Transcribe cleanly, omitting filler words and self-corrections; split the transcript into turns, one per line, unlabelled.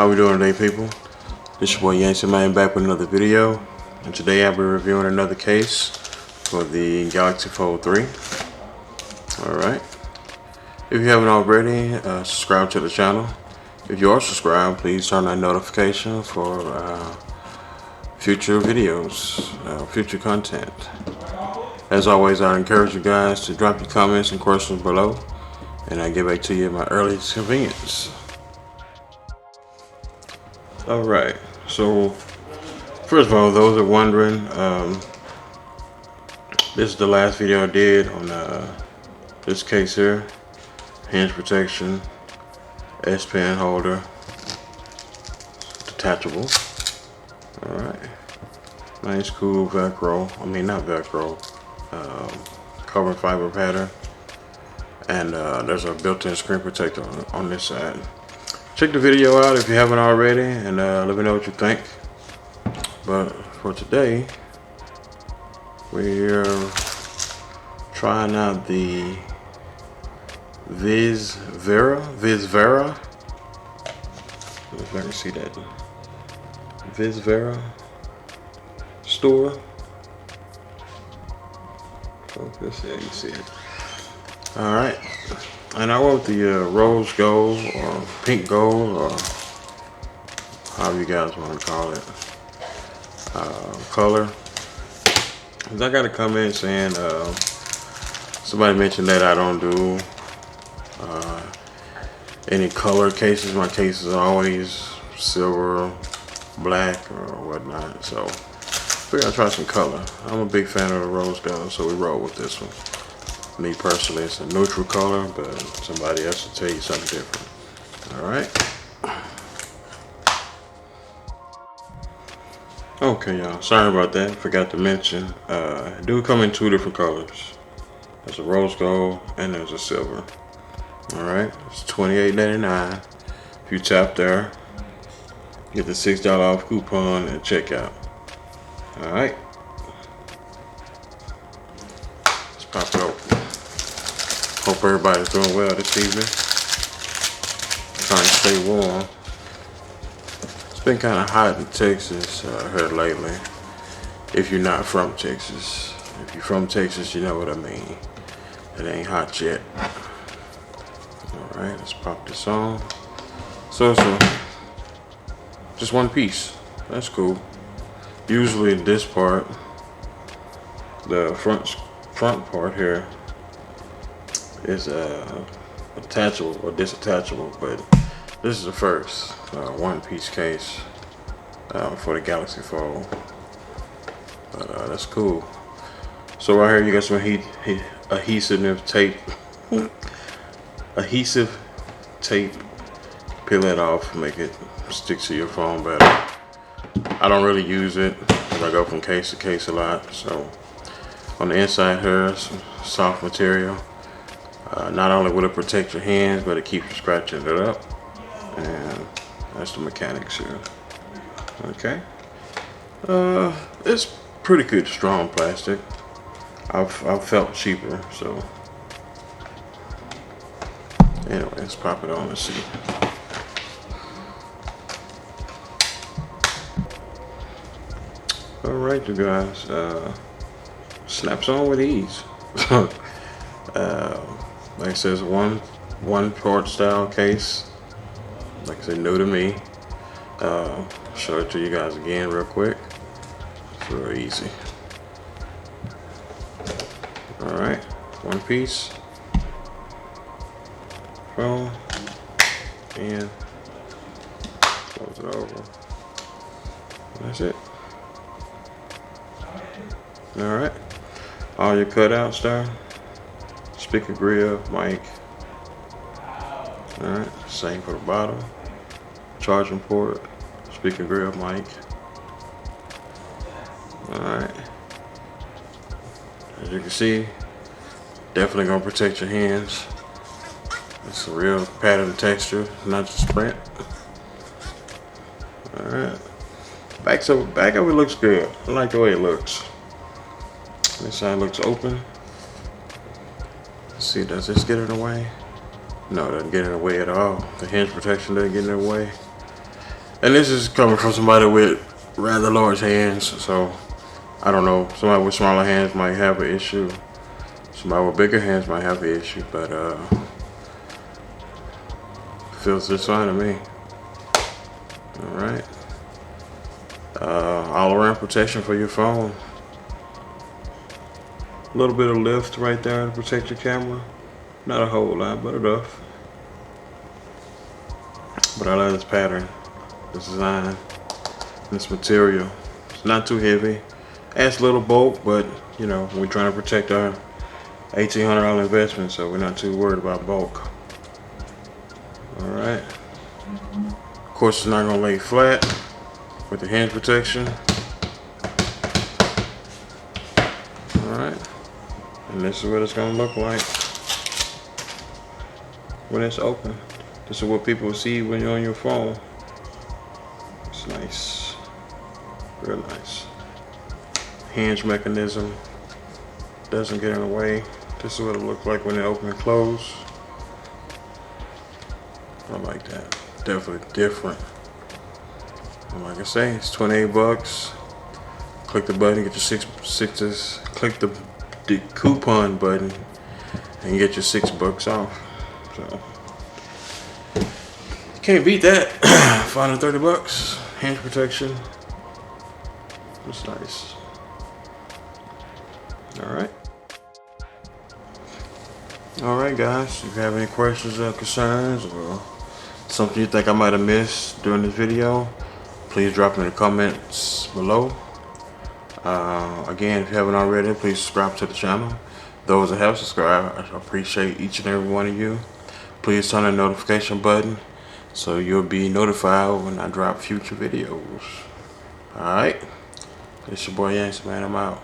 How we doing today, people? This your boy Yancymane back with another video, and today I'll be reviewing another case for the Galaxy Fold 3. Alright, if you haven't already, subscribe to the channel. If you are subscribed, please turn on notification for future videos, future content. As always, I encourage you guys to drop your comments and questions below, and I'll get back to you at my earliest convenience. Alright, so first of all, those are wondering, this is the last video I did on this case here. Hinge protection, S-Pen holder, detachable. Alright, nice cool Velcro, not Velcro, carbon fiber pattern, and there's a built-in screen protector on this side. Check the video out if you haven't already, and let me know what you think. But for today, we're trying out the Vizvera. If I can see that. Vizvera store. Focus, yeah, you see it. Alright. And I went the rose gold or pink gold, or however you guys want to call it, color. I got a comment saying somebody mentioned that I don't do any color cases. My cases are always silver, black, or whatnot. So we're gonna try some color. I'm a big fan of the rose gold, so we roll with this one. Me personally, it's a neutral color, but somebody else will tell you something different. Alright. Okay, y'all. Sorry about that. Forgot to mention. It do come in two different colors. There's a rose gold and there's a silver. Alright. It's $28.99. If you tap there, get the $6 off coupon and checkout. Alright. Let's pop it open. Hope everybody's doing well this evening. Trying to stay warm. It's been kind of hot in Texas here lately. If you're not from Texas. If you're from Texas, you know what I mean. It ain't hot yet. Alright, let's pop this on. So it's just one piece. That's cool. Usually this part, the front part here, is attachable or disattachable, but this is the first one-piece case for the Galaxy Fold. But that's cool. So right here you got some adhesive tape. Peel it off, make it stick to your phone better. I don't really use it because I go from case to case a lot. So on the inside here, some soft material. Not only will it protect your hands, but it keeps you scratching it up. And that's the mechanics here. Okay. It's pretty good, strong plastic. I've felt cheaper, so. Anyway, let's pop it on and see. All right, you guys. Snaps on with ease. Like I said, one port style case. Like I said, new to me. Show it to you guys again real quick. It's real easy. Alright, one piece. Phone. And close it over. That's it. Alright. All your cutouts there. Speaker grill, mic. Alright, same for the bottom. Charging port, speaker grill, mic. Alright. As you can see, definitely gonna protect your hands. It's a real pattern texture, not just print. Alright. Back of it looks good. I like the way it looks. This side looks open. Let's see, does this get in the way? No, it doesn't get in the way at all. The hinge protection doesn't get in the way. And this is coming from somebody with rather large hands, so I don't know. Somebody with smaller hands might have an issue. Somebody with bigger hands might have an issue, but feels just fine to me. Alright. All around protection for your phone. A little bit of lift right there to protect your camera. Not a whole lot, but enough. But I like this pattern, this design, this material. It's not too heavy. Adds a little bulk, but you know, we're trying to protect our $1,800 investment, so we're not too worried about bulk. Alright. Of course, it's not gonna lay flat with the hinge protection. Alright. And this is what it's gonna look like when it's open. This is what people see when you're on your phone. It's nice. Real nice. Hinge mechanism. Doesn't get in the way. This is what it looks like when they open and close. I like that. Definitely different. And like I say, it's 28 bucks. Click the button, get your sixes. Click the coupon button and get your $6 off. So can't beat that. 530 bucks. Hinge protection. It's nice. Alright. Alright guys, if you have any questions or concerns or something you think I might have missed during this video, please drop it in the comments below. Again, if you haven't already, please subscribe to the channel. Those that have subscribed, I appreciate each and every one of you. Please turn on the notification button so you'll be notified when I drop future videos. Alright, it's your boy Yancymane, I'm out.